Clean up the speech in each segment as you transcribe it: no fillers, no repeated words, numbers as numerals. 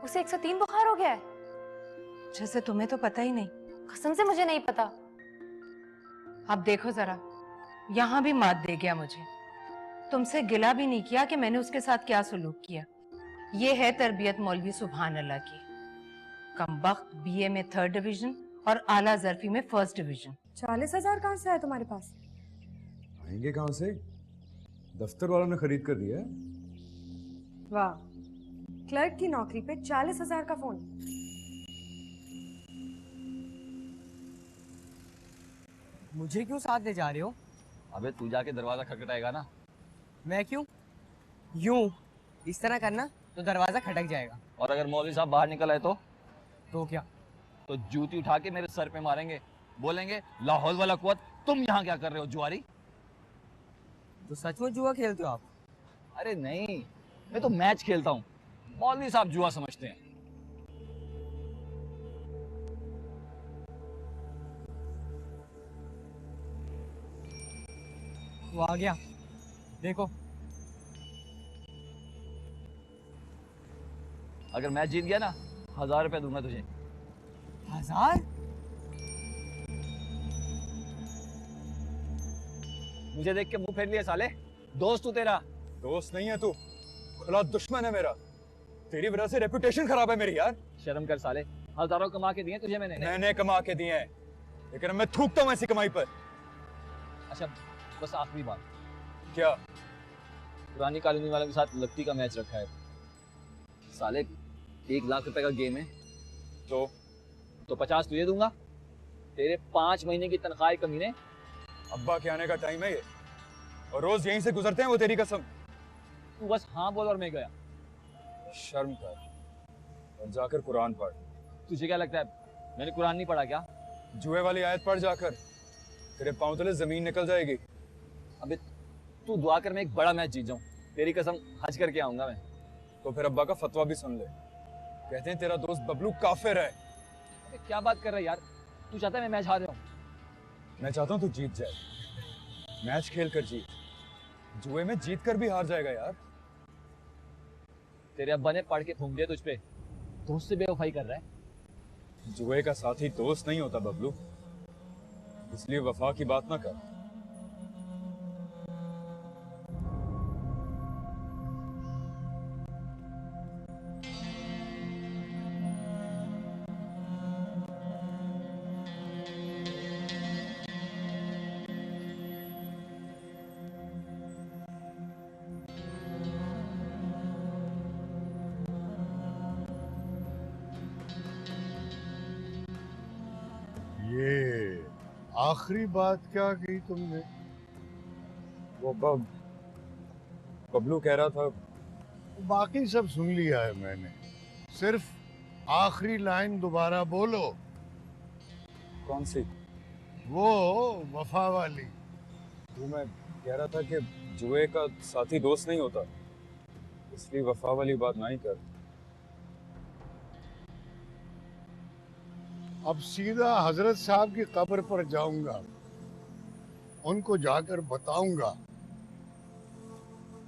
उसे 103 बुखार हो गया है। जैसे तुम्हें तो पता ही नहीं। कसम से मुझे नहीं पता। अब देखो जरा, यहाँ भी मात दे गया मुझे। तुमसे गिला भी नहीं किया कि मैंने उसके साथ क्या सलूक किया। ये है तरबियत मौलवी सुभान अल्लाह की। कमबख्त बीए में 3rd डिवीजन और आला जरफी में 1st डिवीजन। 40,000 कहाँ से आया तुम्हारे पास? आएंगे कहाँ से? दफ्तर वालों ने खरीद कर दिया है। वाह, क्लर्क की नौकरी पे 40,000 का फोन। मुझे क्यों साथ ले जा रहे हो? अबे तू जाके दरवाजा खटखटाएगा ना। मैं क्यों? यूं इस तरह करना तो दरवाजा खटक जाएगा। और अगर मौलवी साहब बाहर निकल आए तो क्या? तो जूती उठा के मेरे सर पे मारेंगे, बोलेंगे लाहौल वाला कुव्वत, तुम यहाँ क्या कर रहे हो जुआरी? तो सचमुच जुआ खेलते हो आप? अरे नहीं, मैं तो मैच खेलता हूँ। मौलवी साहब जुआ समझते हैं। वो आ गया, देखो। अगर मैच जीत गया ना, 1000 रुपया दूंगा तुझे। 1000? मुझे देख के मुंह फेर लिया साले। दोस्त तू तेरा। दोस्त नहीं है तू, खुला दुश्मन है मेरा। तेरी वजह से रेपुटेशन खराब है मेरी यार। शर्म कर साले, हजारों कमा के दिए तुझे मैंने कमा के दिए हैं, लेकिन मैं थूकता हूँ ऐसी कमाई पर। अच्छा बस आखिरी बात, क्या? पुरानी कॉलोनी वालों के साथ लत्ती का मैच रखा है साले। 1 लाख रुपए का गेम है। तो 50 तुझे दूंगा। तेरे 5 महीने की तनख्वाह कमीने। अब्बा के आने का टाइम है ये, और रोज यहीं से गुजरते हैं वो, तेरी कसम। तू बस हाँ बोल और मैं गया। शर्म कर और जाकर कुरान पढ़। तुझे क्या लगता है मैंने कुरान नहीं पढ़ा क्या? जुए वाली आयत पढ़ जाकर, तेरे पांव तले जमीन निकल जाएगी। अबे तू दुआ कर मैं एक बड़ा मैच जीत जाऊं, तेरी कसम हज करके आऊंगा मैं। तो फिर अब्बा का फतवा भी सुन ले, कहते हैं तेरा दोस्त बबलू काफिर है। अबे क्या बात कर रहा है यार, तू चाहता है मैं मैच हार जाऊं? मैं चाहता हूँ तू जीत जाए। मैच खेल कर जीत, जुए में जीत कर भी हार जाएगा यार। तेरे अब्बा ने पढ़ के फूंक दिया तुझ पे, दोस्त से बेवफाई कर रहा है। जुए का साथी दोस्त नहीं होता बबलू, इसलिए वफा की बात ना कर। ये आखिरी बात क्या कही तुमने? वो बबलू कह रहा था। बाकी सब सुन लिया है मैंने, सिर्फ आखिरी लाइन दोबारा बोलो। कौन सी? वो वफा वाली। वो मैं कह रहा था कि जुए का साथी दोस्त नहीं होता, इसलिए वफा वाली बात ना ही कर। अब सीधा हजरत साहब की कब्र पर जाऊंगा, उनको जाकर बताऊंगा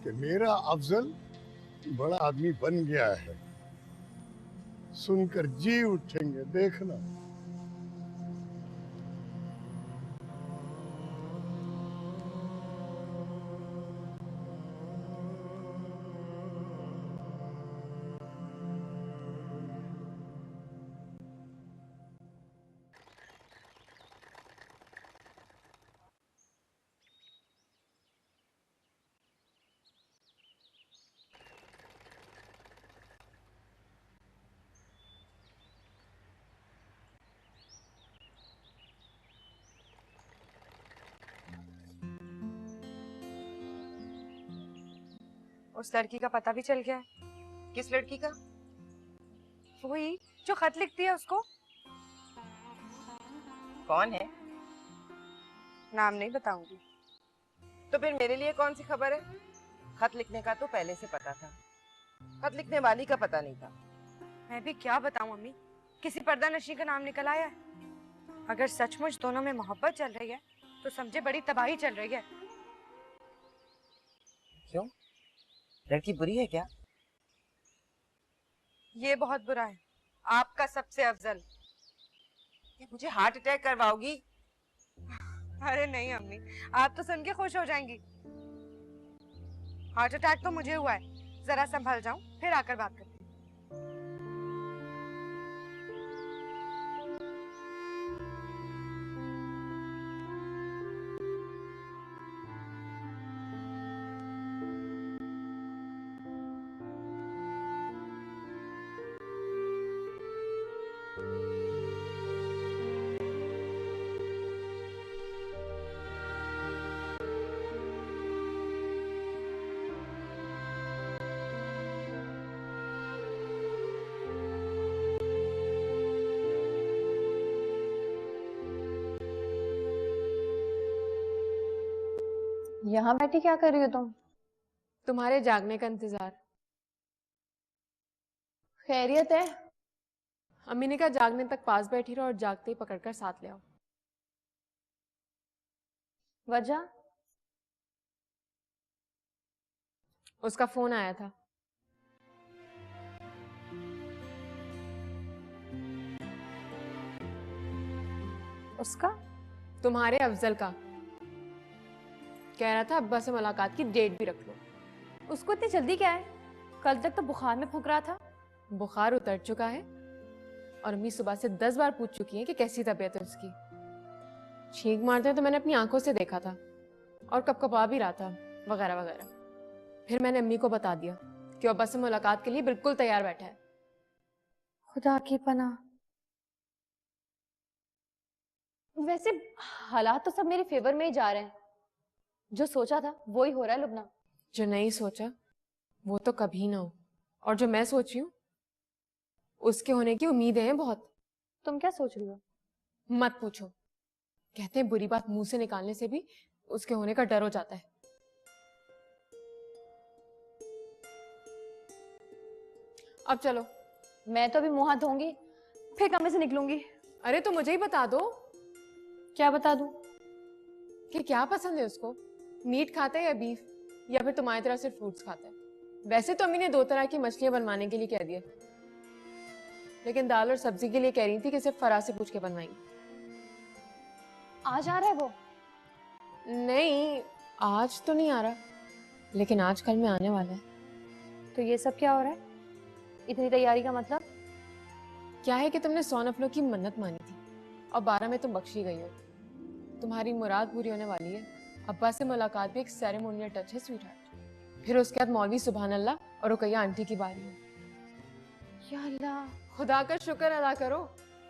कि मेरा अफजल बड़ा आदमी बन गया है। सुनकर जी उठेंगे, देखना। उस लड़की का पता भी चल गया है। किस लड़की का? वही जो खत लिखती है, उसको। कौन है? नाम नहीं बताऊंगी। तो फिर मेरे लिए कौन सी खबर है? खत लिखने का तो पहले से पता था, खत लिखने वाली का पता नहीं था। मैं भी क्या बताऊं अम्मी, किसी पर्दा नशी का नाम निकल आया है। अगर सचमुच दोनों में मोहब्बत चल रही है तो समझे बड़ी तबाही चल रही है। क्यों? लड़की बुरी है क्या? ये बहुत बुरा है, आपका सबसे अफजल। ये मुझे हार्ट अटैक करवाओगी? अरे नहीं अम्मी, आप तो सुन के खुश हो जाएंगी। हार्ट अटैक तो मुझे हुआ है, जरा संभल जाऊं फिर आकर बात करती हूँ। यहाँ बैठी क्या कर रही हो तुम? तुम्हारे जागने का इंतजार। खैरियत है? अम्मी ने कहा जागने तक पास बैठी रहो और जागते ही पकड़कर साथ ले आओ। वजह? उसका फोन आया था। उसका? तुम्हारे अफजल का। कह रहा था अब्बा से मुलाकात की डेट भी रख लो। उसको इतनी जल्दी क्या है? कल तक तो बुखार में फूंक रहा था। बुखार उतर चुका है और अम्मी सुबह से 10 बार पूछ चुकी हैं कि कैसी तबीयत है उसकी। छींक मारते तो मैंने अपनी आंखों से देखा था और कपकपा भी रहा था वगैरह वगैरह। फिर मैंने अम्मी को बता दिया कि अब्बा से मुलाकात के लिए बिल्कुल तैयार बैठा है। खुदा की पनाह। वैसे हालात तो सब मेरे फेवर में ही जा रहे हैं। जो सोचा था वो ही हो रहा है लुबना। जो नहीं सोचा वो तो कभी ना हो, और जो मैं सोच रही हूँ उसके होने की उम्मीदें हैं बहुत। तुम क्या सोच रही हो? मत पूछो। कहते हैं बुरी बात मुंह से निकालने से भी उसके होने का डर हो जाता है। अब चलो। मैं तो अभी मुंह हाथ धोऊंगी, फिर कमरे से निकलूंगी। अरे तो मुझे ही बता दो। क्या बता दूं? कि क्या पसंद है उसको, मीट खाता है या बीफ, या फिर तुम्हारी तरह सिर्फ फ्रूट्स खाता है। वैसे तो अम्मी ने 2 तरह की मछलियां बनवाने के लिए कह दिया, लेकिन दाल और सब्जी के लिए कह रही थी कि सिर्फ फराज से पूछ के बनवाएंगी। आज आ रहा है वो? नहीं, आज तो नहीं आ रहा, लेकिन आज कल में आने वाला है। तो ये सब क्या हो रहा है? इतनी तैयारी का मतलब? क्या है कि तुमने 100 नफलों की मन्नत मानी थी और 12 में तुम बख्शी गई हो। तुम्हारी मुराद पूरी होने वाली है। अब्बा से मुलाकात भी एक सेरेमोनियल टच है स्वीटहार्ट। फिर उसके बाद मौलवी सुभान अल्लाह और रुकैया आंटी की बारी है। या अल्लाह, खुदा का शुक्र अदा करो,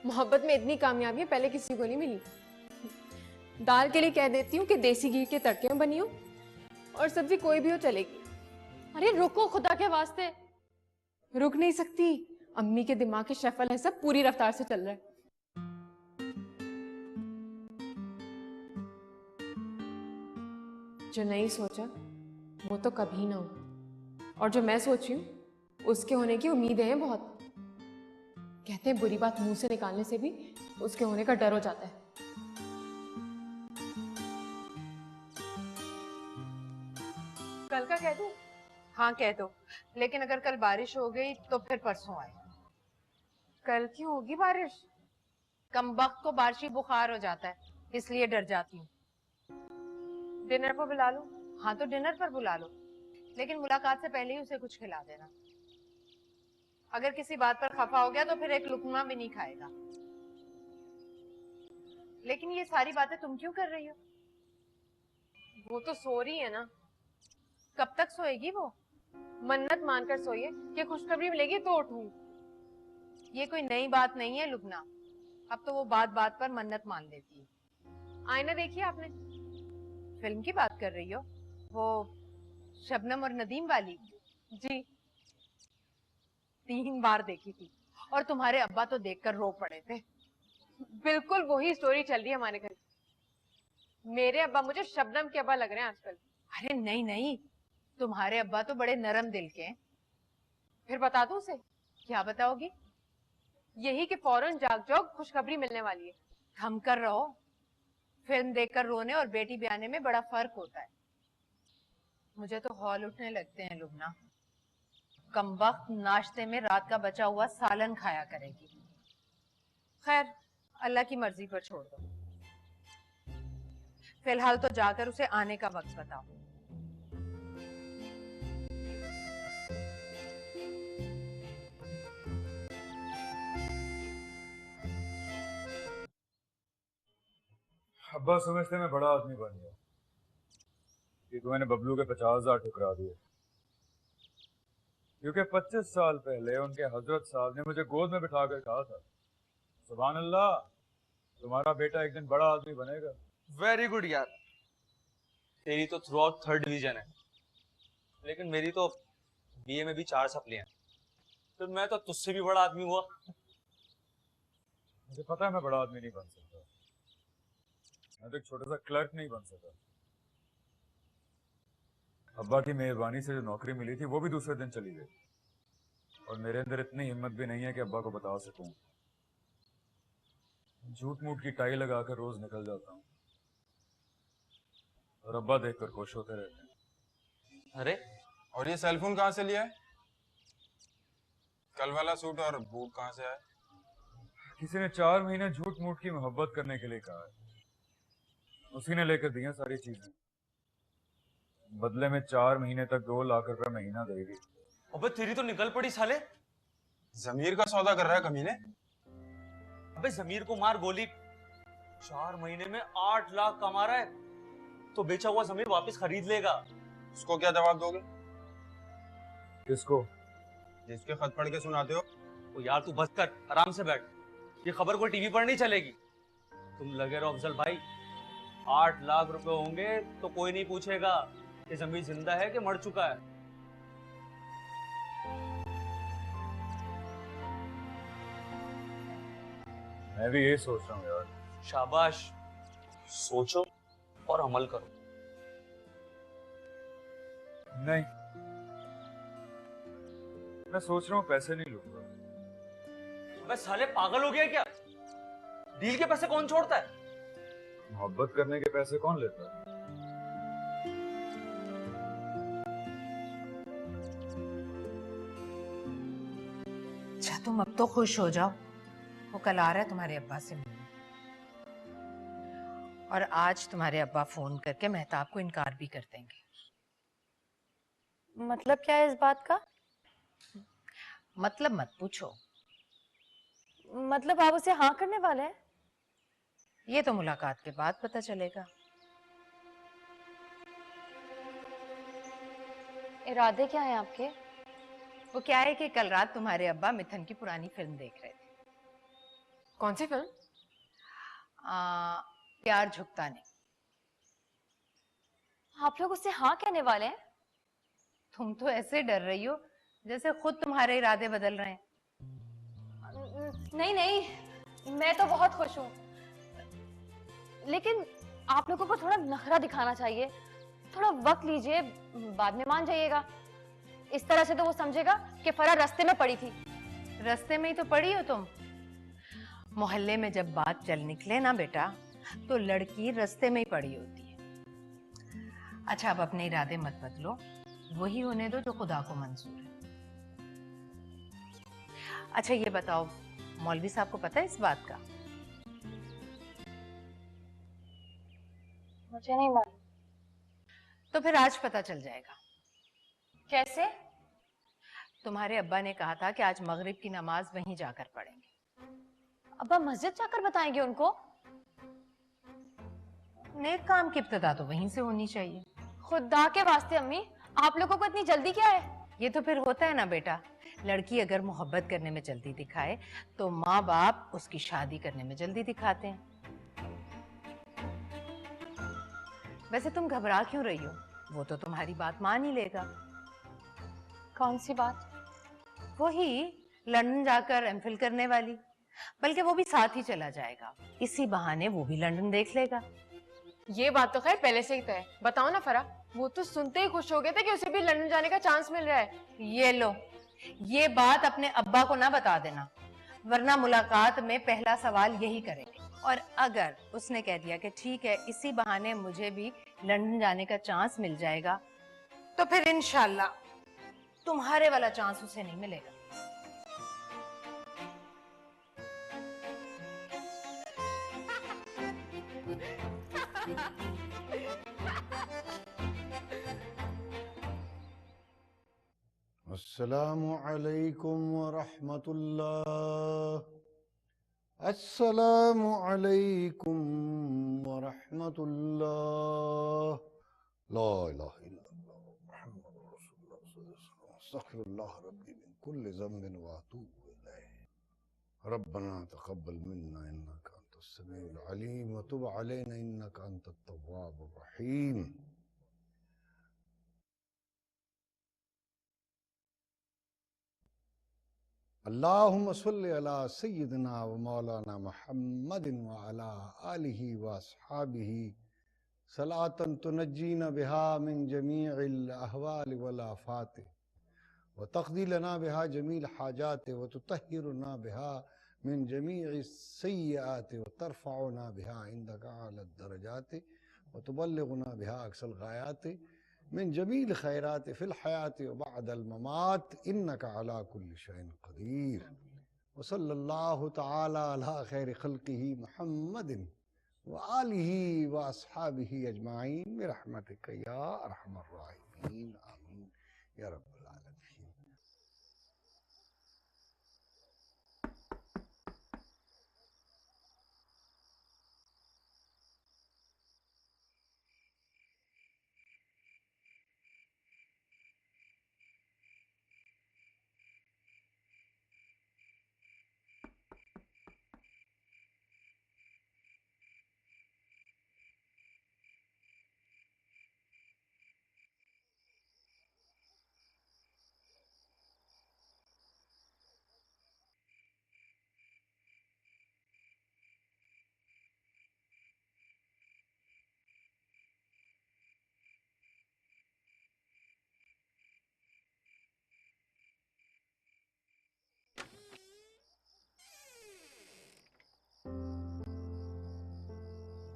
मोहब्बत में इतनी कामयाबी पहले किसी को नहीं मिली। दाल के लिए कह देती हूँ कि देसी घी के तड़के में बनी हो, और सब्जी कोई भी हो चलेगी। अरे रुको खुदा के वास्ते। रुक नहीं सकती, अम्मी के दिमाग के शफल है सब पूरी रफ्तार से चल रहा है। जो नहीं सोचा वो तो कभी ना हो, और जो मैं सोच रही हूँ उसके होने की उम्मीदें हैं बहुत। कहते हैं बुरी बात मुंह से निकालने से भी उसके होने का डर हो जाता है। कल का कह दूं? हाँ कह दो, लेकिन अगर कल बारिश हो गई तो फिर परसों आए। कल क्यों होगी बारिश? कमबख्त को बारिशी बुखार हो जाता है, इसलिए डर जाती हूँ। डिनर पर बुला लो? हाँ तो डिनर पर बुला लो, लेकिन मुलाकात से पहले ही उसे कुछ खिला देना। अगर किसी बात पर खफा हो गया तो फिर एक लुकमा भी नहीं खाएगा। लेकिन ये सारी बातें तुम क्यों कर रही हो? वो तो सो रही है ना। कब तक सोएगी वो? मन्नत मानकर सोइए कि खुशखबरी मिलेगी तो उठूं। ये कोई नई बात नहीं है लुबना, अब तो वो बात बात पर मन्नत मान लेती है। आईना देखिए आपने? फिल्म की बात कर रही हो? वो शबनम और नदीम वाली? जी। 3 बार देखी थी, और तुम्हारे अब्बा तो देखकर रो पड़े थे। बिल्कुल वही स्टोरी चल रही है हमारे घर। मेरे अब्बा मुझे शबनम के अब्बा लग रहे हैं आजकल। अरे नहीं नहीं, तुम्हारे अब्बा तो बड़े नरम दिल के हैं। फिर बता दूं उसे? क्या बताओगी? यही कि फौरन जाग जाओ, खुशखबरी मिलने वाली है। थम कर रहो, फिल्म देखकर रोने और बेटी ब्याने में बड़ा फर्क होता है। मुझे तो हौल उठने लगते हैं लुबना। कमबख्त नाश्ते में रात का बचा हुआ सालन खाया करेगी। खैर, अल्लाह की मर्जी पर छोड़ दो। फिलहाल तो जाकर उसे आने का वक्त बताओ। अब्बा समझते मैं बड़ा आदमी बन गया कि मैंने बबलू के 50,000 ठुकरा दिए, क्योंकि 25 साल पहले उनके हजरत साहब ने मुझे गोद में बिठा कर कहा था, सुभान अल्लाह, तुम्हारा बेटा एक दिन बड़ा आदमी बनेगा। वेरी गुड यार, तेरी तो थ्रू आउट 3rd डिवीजन है, लेकिन मेरी तो बीए में भी 4 सप्ली हैं, तो मैं तो तुझसे भी बड़ा आदमी हुआ। मुझे पता है मैं बड़ा आदमी नहीं बन सकता, मैं तो एक छोटा सा क्लर्क नहीं बन सका। अब्बा की मेहरबानी से जो नौकरी मिली थी वो भी दूसरे दिन चली गई, और मेरे अंदर इतनी हिम्मत भी नहीं है कि अब्बा को बता सकूं। झूठ मूठ की टाई लगाकर रोज निकल जाता हूँ, और अब्बा देखकर खुश होते रहते हैं। अरे, और ये सेलफोन कहाँ से लिया है? कल वाला सूट और बूट कहाँ से आया? किसी ने 4 महीने झूठ मूठ की मोहब्बत करने के लिए कहा है, उसी ने लेकर दी सारी चीजें। बदले में 4 महीने तक 2 लाख रुपए महीना देगी। अबे तेरी तो निकल पड़ी साले। जमीर का सौदा कर रहा है कमीने। अबे जमीर को मार गोली। 4 महीने में 8 लाख कमा रहा है, तो बेचा हुआ जमीर वापस खरीद लेगा। उसको क्या जवाब दोगे? किसको? जिसके खत पढ़ के सुनाते हो। तो यार तू बस कर, आराम से बैठ, ये खबर कोई टीवी पर नहीं चलेगी। तुम लगे रहो अफजल भाई, 8 लाख रुपए होंगे तो कोई नहीं पूछेगा कि जमीर जिंदा है कि मर चुका है। मैं भी यही सोच रहा हूँ यार। शाबाश, सोचो और अमल करो। नहीं, मैं सोच रहा हूँ पैसे नहीं लूंगा। अबे साले पागल हो गया क्या? डील के पैसे कौन छोड़ता है? मोहब्बत करने के पैसे कौन लेता है? अच्छा, तुम अब तो खुश हो जाओ, वो कल आ रहा है तुम्हारे अब्बा से मिलने, और आज तुम्हारे अब्बा फोन करके मेहताब को इनकार भी कर देंगे। मतलब क्या है इस बात का? मतलब मत पूछो। मतलब आप उसे हाँ करने वाले हैं? ये तो मुलाकात के बाद पता चलेगा। इरादे क्या हैं आपके? वो क्या है कि कल रात तुम्हारे अब्बा मिथुन की पुरानी फिल्म देख रहे थे। कौन सी फिल्म? प्यार झुकता नहीं। आप लोग उससे हाँ कहने वाले हैं? तुम तो ऐसे डर रही हो जैसे खुद तुम्हारे इरादे बदल रहे हैं। नहीं नहीं, मैं तो बहुत खुश हूँ, लेकिन आप लोगों को थोड़ा नखरा दिखाना चाहिए। थोड़ा वक्त लीजिए, बाद में मान जाइएगा। इस तरह से तो वो समझेगा कि फरा रास्ते में पड़ी थी। रास्ते में ही तो पड़ी हो तुम। मोहल्ले में जब बात चल निकले ना बेटा, तो लड़की रास्ते में ही पड़ी होती है। अच्छा, अब अपने इरादे मत बदलो, वही होने दो जो खुदा को मंजूर है। अच्छा ये बताओ, मौलवी साहब को पता है इस बात का? मुझे नहीं मालूम। तो फिर आज पता चल जाएगा। कैसे? तुम्हारे अब्बा ने कहा था कि आज मगरिब की नमाज वहीं जाकर पढ़ेंगे। अब्बा मस्जिद जाकर बताएंगे उनको? नेक काम की इब्तिदा तो वहीं से होनी चाहिए। खुदा के वास्ते अम्मी, आप लोगों को इतनी जल्दी क्या है? ये तो फिर होता है ना बेटा, लड़की अगर मोहब्बत करने में जल्दी दिखाए तो माँ बाप उसकी शादी करने में जल्दी दिखाते हैं। वैसे तुम घबरा क्यों रही हो? वो तो तुम्हारी बात मान ही लेगा। कौन सी बात? वही लंदन जाकर एमफिल करने वाली, बल्कि वो भी साथ ही चला जाएगा। इसी बहाने वो भी लंदन देख लेगा। ये बात तो खैर पहले से ही तय है। बताओ ना फरा, वो तो सुनते ही खुश हो गए थे कि उसे भी लंदन जाने का चांस मिल रहा है। ये लो, ये बात अपने अब्बा को ना बता देना, वरना मुलाकात में पहला सवाल यही करेंगे। और अगर उसने कह दिया कि ठीक है, इसी बहाने मुझे भी लंदन जाने का चांस मिल जाएगा, तो फिर इंशाल्लाह तुम्हारे वाला चांस उसे नहीं मिलेगा। अस्सलामु अलैकुम व रहमतुल्लाह। अस्सलामु अलैकुम व रहमतुल्लाह। ला इलाहा इल्लल्लाह मुहम्मदुर रसूलुल्लाह सल्लल्लाहु अलैहि वसल्लम। अस्तगफिरुल्लाह रब्बी मिन कुल्ली ज़ंबिन व अतूबु इलैह। रब्बना तक़ब्बल मिन्ना इन्नका अंतस समीउल अलीम व तुब अलैना इन्नका अंतत तव्वाबुर रहीम। अल्लाहुम्मा सल्लि अला सय्यिदिना व मौलाना मुहम्मदिन व अला आलिहि व अस्हाबिहि सलातन तुनज्जीना बिहा मिन जमीइल अहवाल वल आफात व तक़दी लना बिहा जमील हाजात व तुतहिरुना बिहा मिन जमीइ सय्यिआत व तरफ़उना बिहा इंदका अला दरजात व तुबल्लिगुना बिहा अक़सल गायात मिन जमील खैरात फिल हयात व बअदल ममात इन्नका अला कुल्लि शैइन क़दीर। व सल्लल्लाहु तआला अला खैरि खल्क़िही मुहम्मदिन व आलिहि व अस्हाबिहि अजमाइन बिरहमतिका या अरहमर राहिमीन। आमीन या रब्बल आलमीन।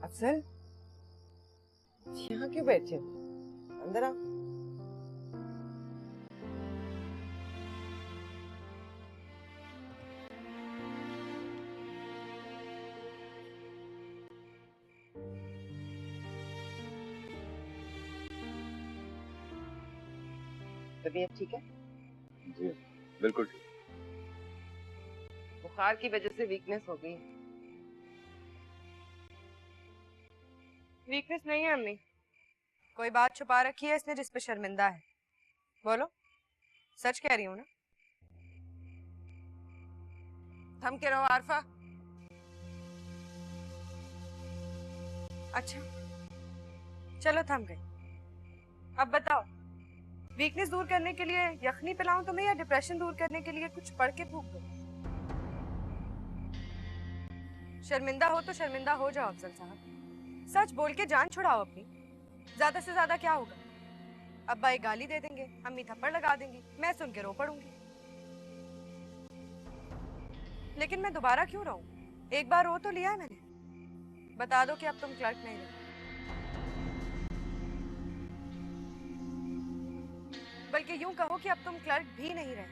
अफजल, यहाँ क्यों बैठे हो? अंदर आओ। तबीयत ठीक है? जी बिल्कुल ठीक। बुखार की वजह से वीकनेस हो गई। वीकनेस नहीं है अम्मी, कोई बात छुपा रखी है इसने जिस पे शर्मिंदा है। बोलो, सच कह रही हूँ ना? थम के रहो आरफा। अच्छा चलो थम गई। अब बताओ, वीकनेस दूर करने के लिए यखनी पिलाऊं तुम्हें या डिप्रेशन दूर करने के लिए कुछ पढ़ के फूंक दो? शर्मिंदा हो तो शर्मिंदा हो जाओ अफजल साहब, सच बोल के जान छुड़ाओ अपनी। ज्यादा से ज्यादा क्या होगा? अब्बा एक गाली दे देंगे, अम्मी थप्पड़ लगा देंगी, मैं सुन के रो पड़ूंगी। लेकिन मैं दोबारा क्यों रहूं? एक बार रो तो लिया है मैंने। बता दो कि अब तुम क्लर्क नहीं रहे, बल्कि यूं कहो कि अब तुम क्लर्क भी नहीं रहे।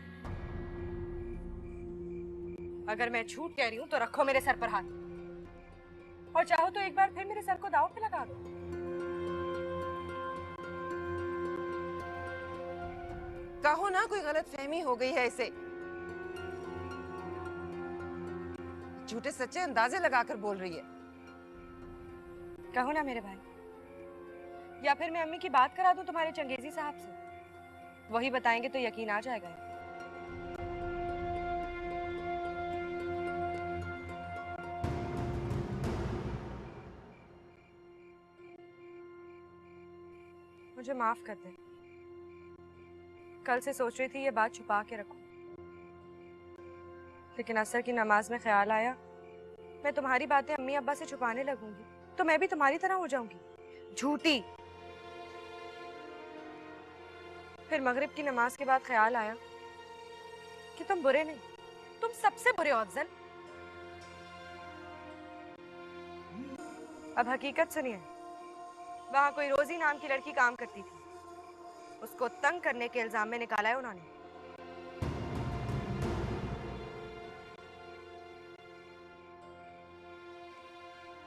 अगर मैं झूठ कह रही हूं तो रखो मेरे सर पर हाथ, और चाहो तो एक बार फिर मेरे सर को दांव पे लगा दो। कहो ना कोई गलत फहमी हो गई है इसे। झूठे सच्चे अंदाजे लगाकर बोल रही है। कहो ना मेरे भाई, या फिर मैं अम्मी की बात करा दूं तुम्हारे चंगेजी साहब से, वही बताएंगे तो यकीन आ जाएगा। मुझे माफ कर दे, कल से सोच रही थी ये बात छुपा के रखूं, लेकिन असर की नमाज में ख्याल आया मैं तुम्हारी बातें अम्मी अब्बा से छुपाने लगूंगी तो मैं भी तुम्हारी तरह हो जाऊंगी, झूठी। फिर मगरिब की नमाज के बाद ख्याल आया कि तुम बुरे नहीं, तुम सबसे बुरे हो अफजल। अब हकीकत सुनिए, वहां कोई रोजी नाम की लड़की काम करती थी, उसको तंग करने के इल्जाम में निकाला है उन्होंने।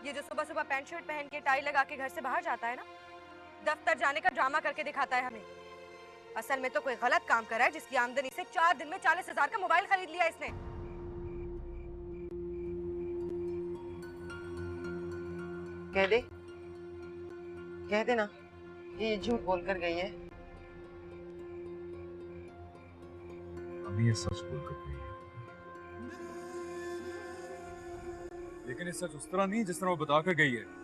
ये जो सुबह सुबह पैंट शर्ट पहन के टाई लगा के घर से बाहर जाता है ना, दफ्तर जाने का ड्रामा करके दिखाता है हमें। असल में तो कोई गलत काम कर रहा है जिसकी आमदनी से 4 दिन में 40,000 का मोबाइल खरीद लिया इसने। कह दे, कह दे ना ये झूठ बोल कर गई है। अम्मी ये सच बोल कर गई है, लेकिन ये सच उस तरह नहीं जिस तरह वो बता कर गई है।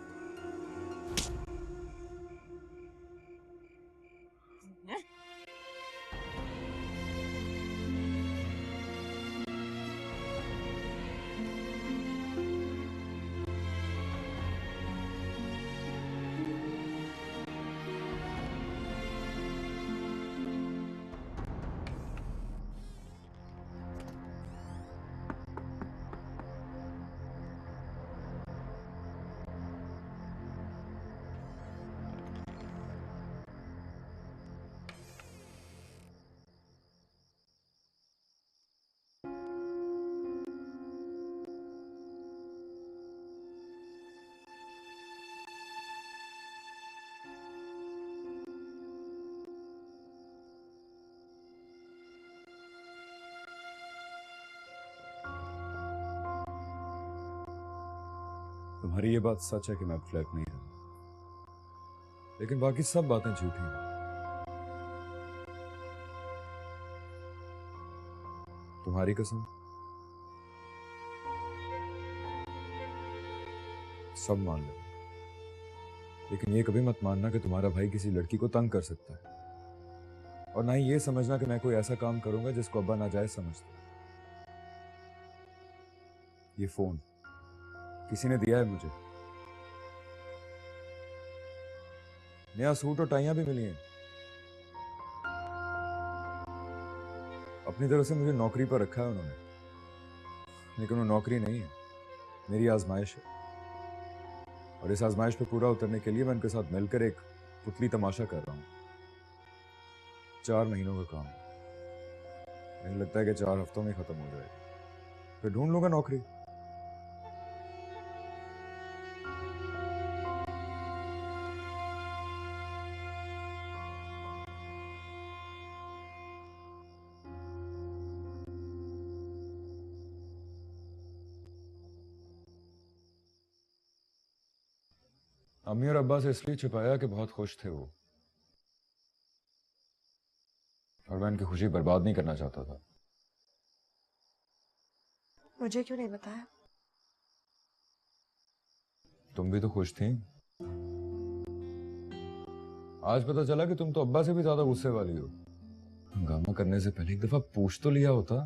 तुम्हारी ये बात सच है कि मैं फ्लैट नहीं रहा, लेकिन बाकी सब बातें झूठी हैं। तुम्हारी कसम सब मान लो, लेकिन ये कभी मत मानना कि तुम्हारा भाई किसी लड़की को तंग कर सकता है, और ना ही ये समझना कि मैं कोई ऐसा काम करूंगा जिसको अब्बा नाजायज समझता है। ये फोन किसी ने दिया है मुझे, नया सूट और टाइयां भी मिली हैं। अपनी तरफ से मुझे नौकरी पर रखा है उन्होंने, लेकिन वो नौकरी नहीं है, मेरी आजमाइश है। और इस आजमाइश पे पूरा उतरने के लिए मैं उनके साथ मिलकर एक पुतली तमाशा कर रहा हूं। 4 महीनों का काम, मुझे लगता है कि 4 हफ्तों में खत्म हो जाएगा, फिर ढूंढ लूंगा नौकरी। अम्मी और अब्बा से इसलिए छिपाया कि बहुत खुश थे वो, और मैं उनकी खुशी बर्बाद नहीं करना चाहता था। मुझे क्यों नहीं बताया? तुम भी तो खुश थी। आज पता चला कि तुम तो अब्बा से भी ज्यादा गुस्से वाली हो। हंगामा करने से पहले एक दफा पूछ तो लिया होता।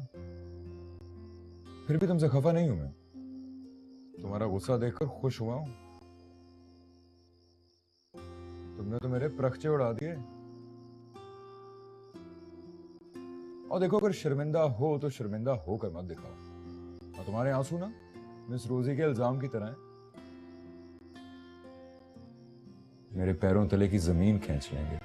फिर भी तुमसे खफा नहीं हूं मैं, तुम्हारा गुस्सा देखकर खुश हुआ हूं। तुमने तो मेरे प्रखचे उड़ा दिए। और देखो, अगर शर्मिंदा हो तो शर्मिंदा होकर मत दिखाओ। और तुम्हारे आंसू ना मिस रोजी के इल्जाम की तरह हैं, मेरे पैरों तले की जमीन खींच लेंगे।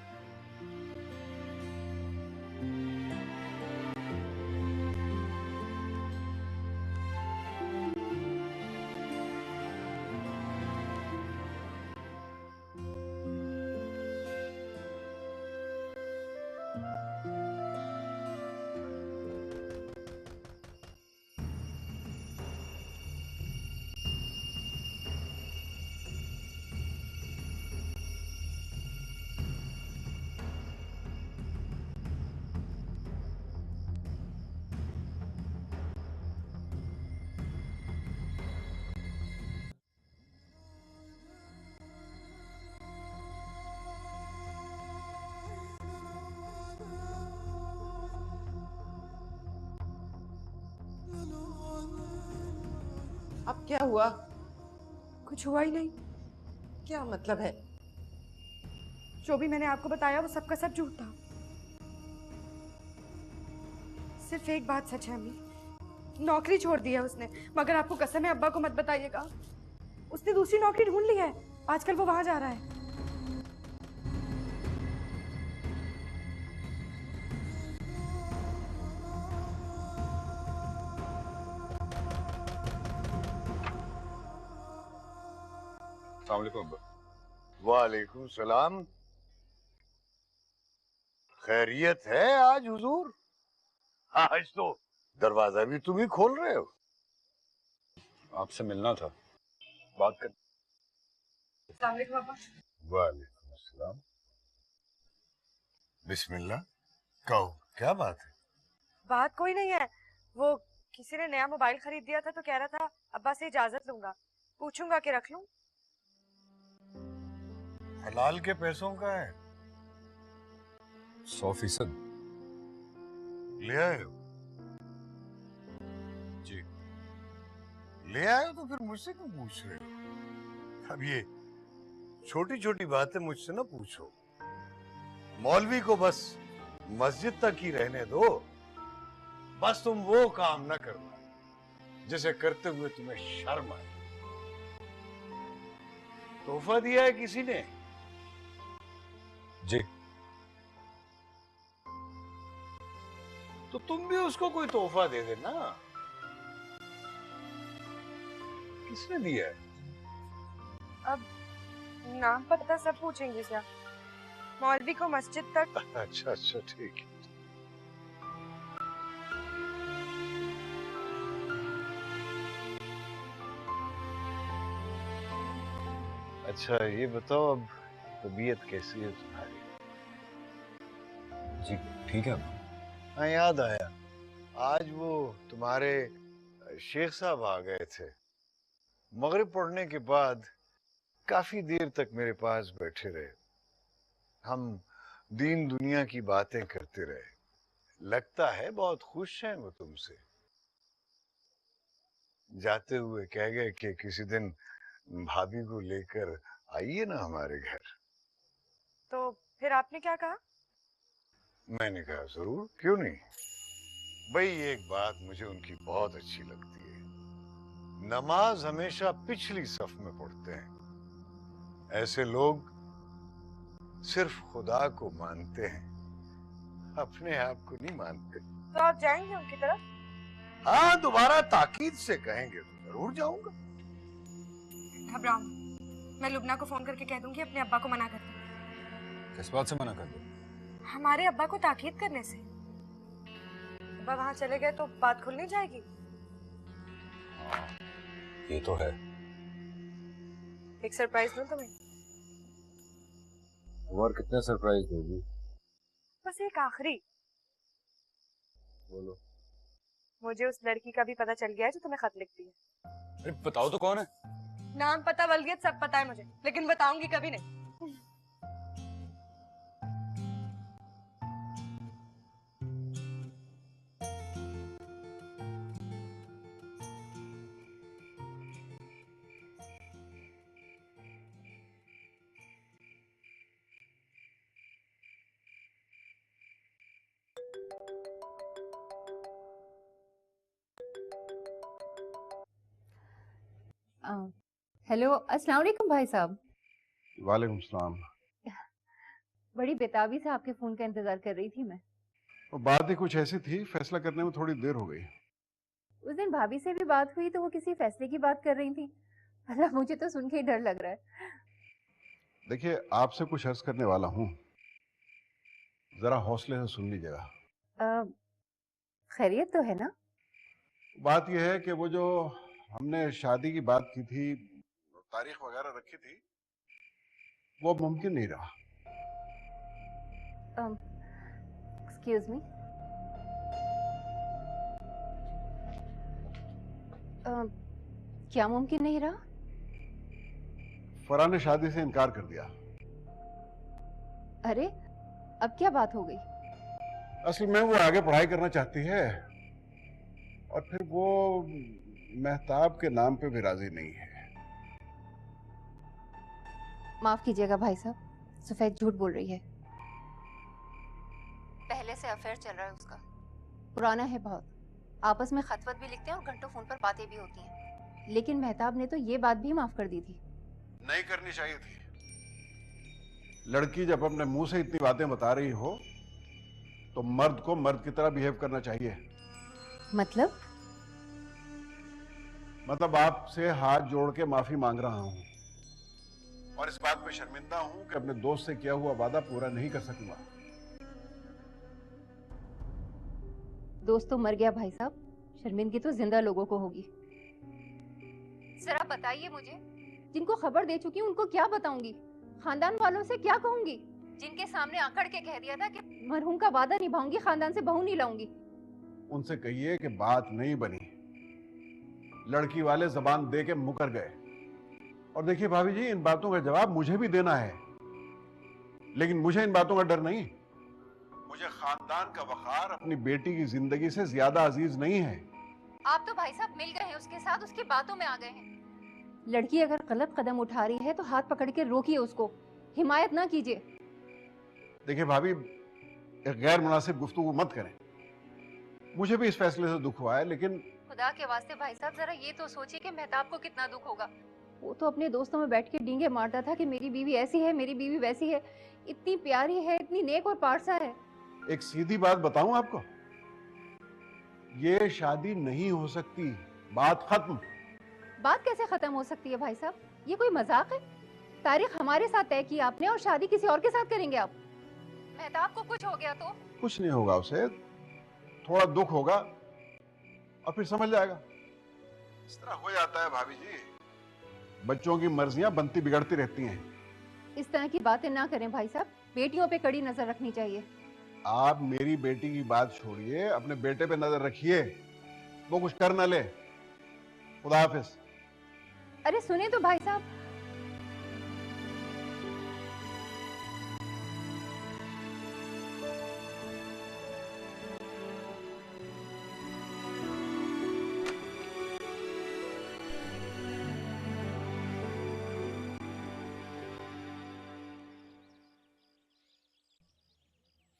अब क्या हुआ? कुछ हुआ ही नहीं। क्या मतलब है? जो भी मैंने आपको बताया वो सबका सब झूठ था। सिर्फ एक बात सच है अम्मी, नौकरी छोड़ दी है उसने, मगर आपको कसम है अब्बा को मत बताइएगा। उसने दूसरी नौकरी ढूंढ ली है, आजकल वो वहां जा रहा है। अस्सलाम वालेकुम अब्बा। वालेकुम सलाम। खैरियत है आज हुजूर? आज तो दरवाजा भी तुम ही खोल रहे हो। आपसे मिलना था, बात कर। अस्सलाम वालेकुम अब्बा। वालेकुम सलाम। बिस्मिल्लाह, कहो क्या बात है? बात कोई नहीं है, वो किसी ने नया मोबाइल खरीद दिया था तो कह रहा था अब्बा से इजाजत लूंगा, पूछूंगा कि रख लूं। हलाल के पैसों का है? 100%। ले आए हो? जी। ले आए हो तो फिर मुझसे क्यों पूछ रहे हो? अब ये छोटी छोटी बातें मुझसे ना पूछो। मौलवी को बस मस्जिद तक ही रहने दो। बस तुम वो काम ना करना जिसे करते हुए तुम्हें शर्म आए। तोहफा दिया है किसी ने? जी। तो तुम भी उसको कोई तोहफा दे देना। किसने दिया है? अब नाम पता सब पूछेंगे क्या? मौलवी को मस्जिद तक। अच्छा अच्छा ठीक है। अच्छा ये बताओ, अब तबीयत कैसी है तुम्हारी? जी ठीक है। हाँ याद आया, आज वो तुम्हारे शेख साहब आ गए थे। मगरिब पढ़ने के बाद काफी देर तक मेरे पास बैठे रहे। हम दीन दुनिया की बातें करते रहे। लगता है बहुत खुश हैं वो तुमसे। जाते हुए कह गए कि किसी दिन भाभी को लेकर आइए ना हमारे घर। तो फिर आपने क्या कहा? मैंने कहा जरूर, क्यों नहीं। भाई एक बात मुझे उनकी बहुत अच्छी लगती है, नमाज हमेशा पिछली सफ में पढ़ते हैं। ऐसे लोग सिर्फ खुदा को मानते हैं, अपने आप को नहीं मानते। तो आप जाएंगे उनकी तरफ? हाँ, दोबारा ताकीद से कहेंगे तो जरूर जाऊंगा। घबराओ मत। मैं लुबना को फोन करके कह दूंगी अपने अब्बा को मना कर दो। किस बात से मना कर दो? हमारे अब्बा को ताकीद करने से। अब्बा वहां चले गए तो बात खुल नहीं जाएगी। हाँ, ये तो है। एक सरप्राइज दूं तुम्हें? और कितने सरप्राइज दोगी? बस एक आखिरी। बोलो। मुझे उस लड़की का भी पता चल गया है जो तुम्हें खत लिखती है। अरे बताओ तो कौन है? नाम पता वल्गियत सब पता है मुझे, लेकिन बताऊंगी कभी नहीं। हेलो, अस्सलाम वालेकुम भाई साहब। वालेकुम सलाम। बड़ी बेताबी से आपके फोन का इंतजार कर रही थी मैं। वो बात ही कुछ ऐसी थी, फैसला करने में थोड़ी देर हो गई। उस दिन भाभी से भी बात हुई तो वो किसी फैसले की बात कर रही थी। मतलब मुझे तो सुन के ही डर लग रहा है। देखिए, आपसे कुछ अर्ज करने वाला हूँ, जरा हौसले से सुन लीजिएगा। खैरियत तो है ना? बात यह है कि वो जो हमने शादी की बात की थी, तारीख वगैरह रखी थी, वो मुमकिन नहीं रहा। Excuse me. क्या मुमकिन नहीं रहा? फराह ने शादी से इनकार कर दिया। अरे, अब क्या बात हो गई? असल में वो आगे पढ़ाई करना चाहती है और फिर वो मेहताब के नाम पे भी राजी नहीं है। माफ कीजिएगा भाई साहब, सफेद झूठ बोल रही है। पहले से अफेयर चल रहा है उसका, पुराना है बहुत। आपस में खतवत भी लिखते हैं और घंटों फोन पर बातें भी होती हैं। लेकिन मेहताब ने तो ये बात भी माफ कर दी थी। नहीं करनी चाहिए थी। लड़की जब अपने मुंह से इतनी बातें बता रही हो तो मर्द को मर्द की तरह बिहेव करना चाहिए। मतलब आपसे हाथ जोड़ के माफी मांग रहा हूं। और इस बात पे शर्मिंदा हूं कि अपने दोस्त से किया हुआ वादा पूरा नहीं कर सकूंगा। दोस्त तो मर गया भाई साहब, शर्मिंदगी तो जिंदा लोगों को होगी। जरा बताइए मुझे, जिनको खबर दे चुकी हूँ उनको क्या बताऊंगी? खानदान वालों से क्या कहूंगी? जिनके सामने आकड़ के कह दिया था कि मरहूम का वादा निभाऊंगी, खानदान से बहू नहीं लाऊंगी। उनसे कहिए कि बात नहीं बनी, लड़की वाले जबान दे के मुकर गए। और देखिए भाभी जी, इन बातों का जवाब मुझे भी देना है, लेकिन मुझे इन बातों का डर नहीं। मुझे खानदान का वखार अपनी बेटी की जिंदगी से ज्यादा अजीज नहीं है। आप तो भाई साहब मिल गए हैं उसके साथ, उसकी बातों में आ गए हैं। लड़की अगर गलत कदम उठा रही है तो हाथ पकड़ के रोकिए उसको, हिमायत ना कीजिए। देखिए भाभी, एक गैर मुनासिब गुफ्तगू मत करें। मुझे भी इस फैसले से दुख हुआ है, लेकिन खुदा के वास्ते भाई साहब जरा ये तो सोचिए कि मेहताब को कितना दुख होगा। वो तो अपने दोस्तों में बैठ के डींगे मारता था कि मेरी बीवी ऐसी है, मेरी बीवी वैसी है, इतनी प्यारी है, इतनी नेक और पारसा है। एक सीधी बात बताऊं आपको, ये शादी नहीं हो सकती, बात खत्म। बात कैसे खत्म हो सकती है भाई साहब? ये कोई मजाक है? तारीख हमारे साथ तय की आपने और शादी किसी और के साथ करेंगे आप। मेहताब को कुछ हो गया तो? कुछ नहीं होगा उसे, थोड़ा दुख होगा और फिर समझ जाएगा। इस तरह हो जाता है भाभी जी, बच्चों की मर्जियां बनती बिगड़ती रहती हैं। इस तरह की बातें ना करें भाई साहब, बेटियों पे कड़ी नजर रखनी चाहिए। आप मेरी बेटी की बात छोड़िए, अपने बेटे पे नजर रखिए, वो कुछ कर ना ले। खुदा हाफिज। अरे सुने तो भाई साहब।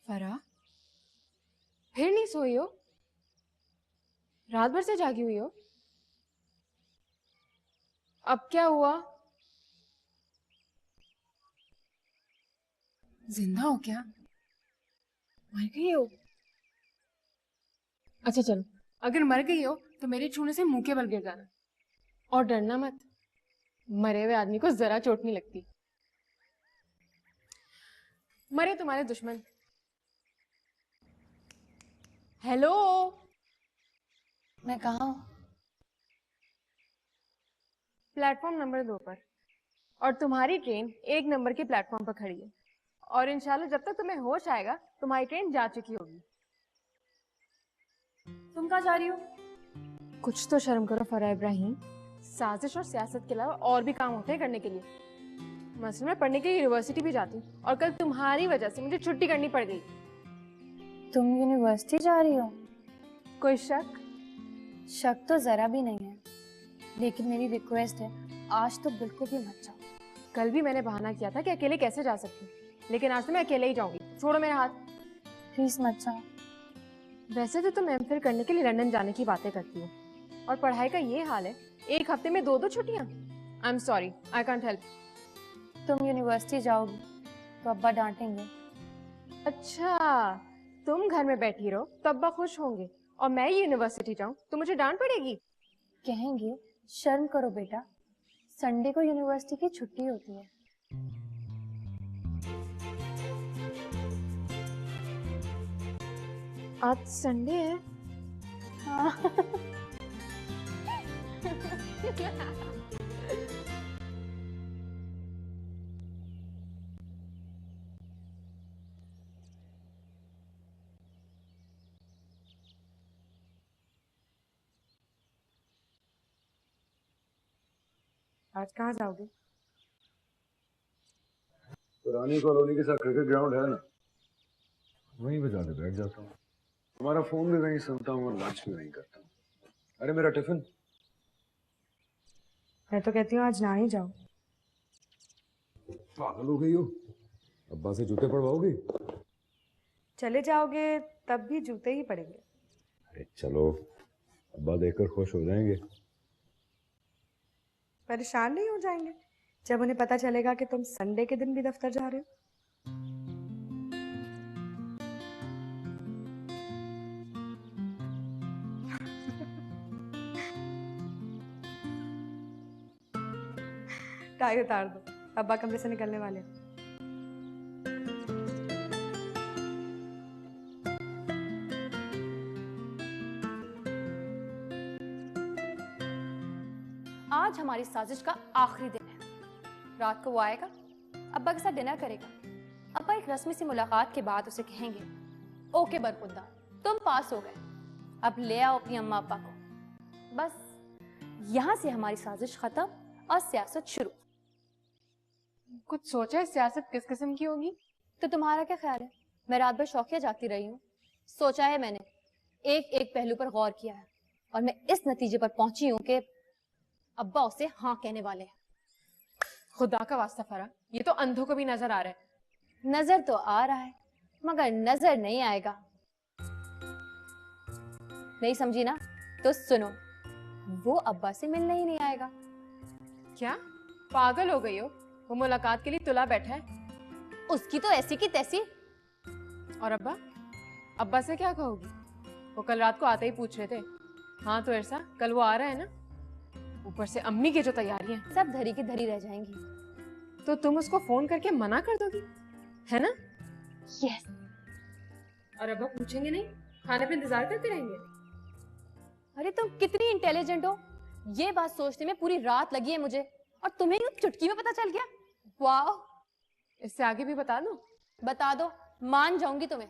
फरा, फिर नहीं सोई हो? रात भर से जागी हुई हो? अब क्या हुआ? जिंदा हो क्या? मर गई हो? अच्छा चलो, अगर मर गई हो तो मेरे छूने से मुंह के बल गिर जाना और डरना मत। मरे हुए आदमी को जरा चोट नहीं लगती। मरे तुम्हारे दुश्मन। हेलो, मैं कहाँ हूँ? प्लेटफॉर्म नंबर 2 पर, और तुम्हारी ट्रेन 1 नंबर के प्लेटफॉर्म पर खड़ी है। और इंशाल्लाह जब तक तुम्हें होश आएगा तुम्हारी ट्रेन जा चुकी होगी। तुम कहाँ जा रही हो? कुछ तो शर्म करो फरा इब्राहिम, साजिश और सियासत के अलावा और भी काम होते हैं करने के लिए। मसलन मैं पढ़ने के लिए यूनिवर्सिटी भी जाती हूँ और कल तुम्हारी वजह से मुझे छुट्टी करनी पड़ गई। तुम यूनिवर्सिटी जा रही हो? कोई शक? शक तो जरा भी नहीं है, लेकिन मेरी रिक्वेस्ट है, आज तो बिल्कुल भी मत जाओ। कल भी मैंने बहाना किया था कि अकेले कैसे जा सकती हूँ, लेकिन आज तो मैं अकेले ही जाऊंगी। छोड़ो मेरा हाथ। प्लीज मत जाओ। वैसे तो तुम एमफिल करने के लिए लंदन जाने की बातें करती हो, और पढ़ाई का ये हाल है, एक हफ्ते में 2-2 छुट्टियां। I am sorry, I can't help. तुम यूनिवर्सिटी जाओगी तो अब्बा डांटेंगे। अच्छा, तुम घर में बैठी रहो तो अब्बा खुश होंगे, और मैं यूनिवर्सिटी जाऊं तो मुझे डांट पड़ेगी। कहेंगे शर्म करो बेटा, संडे को यूनिवर्सिटी की छुट्टी होती है। आज संडे है। हाँ। आज कहाँ जाओगे? पुरानी कॉलोनी के साथ क्रिकेट ग्राउंड है ना, वहीं पे जाके बैठ जाता हूँ। तुम्हारा फोन भी वहीं सुनता हूँ और लंच भी वहीं करता हूँ। अरे मेरा टिफिन। मैं तो कहती हूँ आज ना ही जाओ। पागल हो गई हो? अब्बा से जूते पड़वाओगी? चले जाओगे तब भी जूते ही पड़ेंगे। अरे चलो, अब्बा देखकर खुश हो जाएंगे। परेशान नहीं हो जाएंगे जब उन्हें पता चलेगा कि तुम संडे के दिन भी दफ्तर जा रहे हो? टाई उतार दो, अब्बा कमरे से निकलने वाले हैं। आज हमारी साजिश का आखिरी दिन है। रात को वो आएगा, अब्बा के साथ डिनर करेगा। अब्बा एक रस्मी सी मुलाकात के बाद उसे कहेंगे, ओके बरखुदा, तुम पास हो गए, अब ले आओ अपनी अम्मा अब्बा को। बस यहाँ से हमारी साजिश खत्म और सियासत शुरू। कुछ सोचा है सियासत किस किस्म की होगी? तो तुम्हारा क्या ख्याल है? मैं रात भर शौकिया जागती रही हूँ। सोचा है मैंने, एक एक पहलू पर गौर किया है और मैं इस नतीजे पर पहुंची हूँ कि अब्बा उसे हाँ कहने वाले हैं। खुदा का वास्ता फरा, ये तो अंधों को भी नजर आ रहा है। नजर तो आ रहा है मगर नजर नहीं आएगा। नहीं समझी ना? तो सुनो, वो अब्बा से मिलने ही नहीं आएगा। क्या पागल हो गई हो? वो मुलाकात के लिए तुला बैठा है। उसकी तो ऐसी की तैसी। और अब्बा? अब्बा से क्या कहोगी? वो कल रात को आते ही पूछ रहे थे, हाँ तो ऐसा कल वो आ रहा है ना? ऊपर से अम्मी की जो तैयारियां, सब धरी की धरी रह जाएंगी। तो तुम उसको फोन करके मना कर दोगी, है ना? यस। और अब्बा पूछेंगे नहीं? खाने पे इंतजार करते रहेंगे? अरे तुम कितनी इंटेलिजेंट हो, ये बात सोचने में पूरी रात लगी है मुझे, और तुम्हें यूं चुटकी में पता चल गया। वाह! इससे आगे भी बता दो? बता दो, मान जाऊंगी तुम्हें।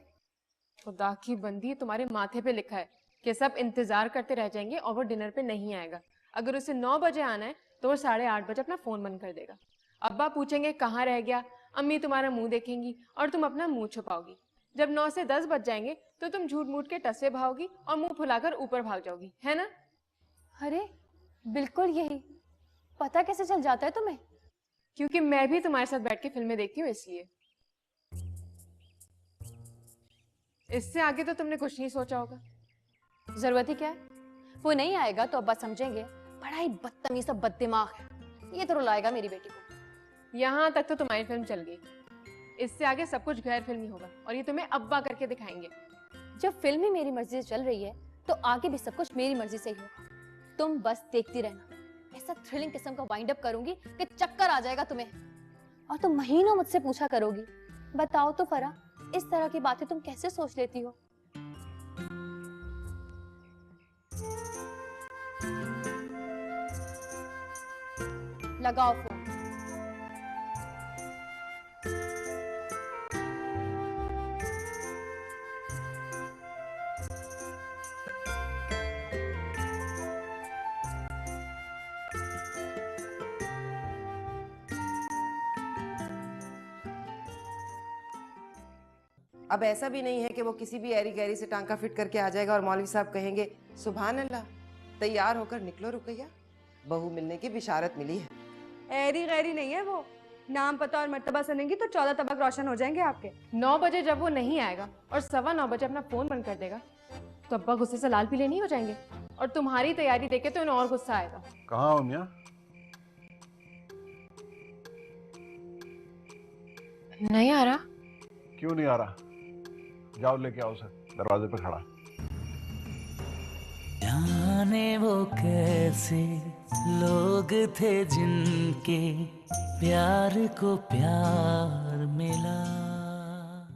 खुदा की बंदी, तुम्हारे माथे पे लिखा है कि सब इंतजार करते रह जाएंगे और वो डिनर पे नहीं आएगा। अगर उसे 9 बजे आना है तो वो 8:30 बजे अपना फोन बंद कर देगा। अब्बा पूछेंगे कहाँ रह गया, अम्मी तुम्हारा मुंह देखेंगी और तुम अपना मुंह छुपाओगी। जब 9 से 10 बज जाएंगे तो तुम झूठ मूठ के टस्से भागोगी और मुंह फुलाकर ऊपर भाग जाओगी, है ना? अरे बिल्कुल यही। पता कैसे चल जाता है तुम्हें? क्योंकि मैं भी तुम्हारे साथ बैठ के फिल्में देखती हूँ, इसलिए। इससे आगे तो तुमने कुछ नहीं सोचा होगा। जरूरत ही क्या है? वो नहीं आएगा तो अब्बा समझेंगे बड़ा ही बदतमीज सा बददिमाग है, ये तो रुलाएगा मेरी बेटी को। यहाँ तक तो तुम्हारी फिल्म चल गई, इससे आगे सब कुछ गैर फिल्मी होगा और ये तुम्हें अब्बा करके दिखाएंगे। जब फिल्म ही मेरी मर्जी से चल रही है तो आगे भी सब कुछ मेरी मर्जी से ही होगा। तुम बस देखती रहना, ऐसा थ्रिलिंग किस्म का वाइंड अप करूंगी कि चक्कर आ जाएगा तुम्हें। और तुम महीनों मुझसे पूछा करोगी, बताओ तो फरा, इस तरह की बातें तुम कैसे सोच लेती हो? लगाओ फोन। अब ऐसा भी नहीं है कि वो किसी भी ऐरी गैरी से टांका फिट करके आ जाएगा और मौलवी साहब कहेंगे सुभान अल्लाह, तैयार होकर निकलो रुकैया, बहू मिलने की बिशारत मिली है। ऐरी गैरी नहीं है वो, नाम पता और मर्तबा सुनेंगी तो 14 तबक रोशन हो जाएंगे आपके। 9 बजे जब वो नहीं आएगा और 9:15 बजे अपना फोन बंद कर देगा तो अब्बा गुस्से से लाल पीले नहीं हो जाएंगे? और तुम्हारी तैयारी देखे तो उन्हें और गुस्सा आएगा। कहाँ हो मियां? नहीं आ रहा। क्यों नहीं आ रहा? जाओ लेके आओ सर, दरवाजे पे खड़ा। जाने वो कैसे लोग थे जिनके प्यार को प्यार मिला।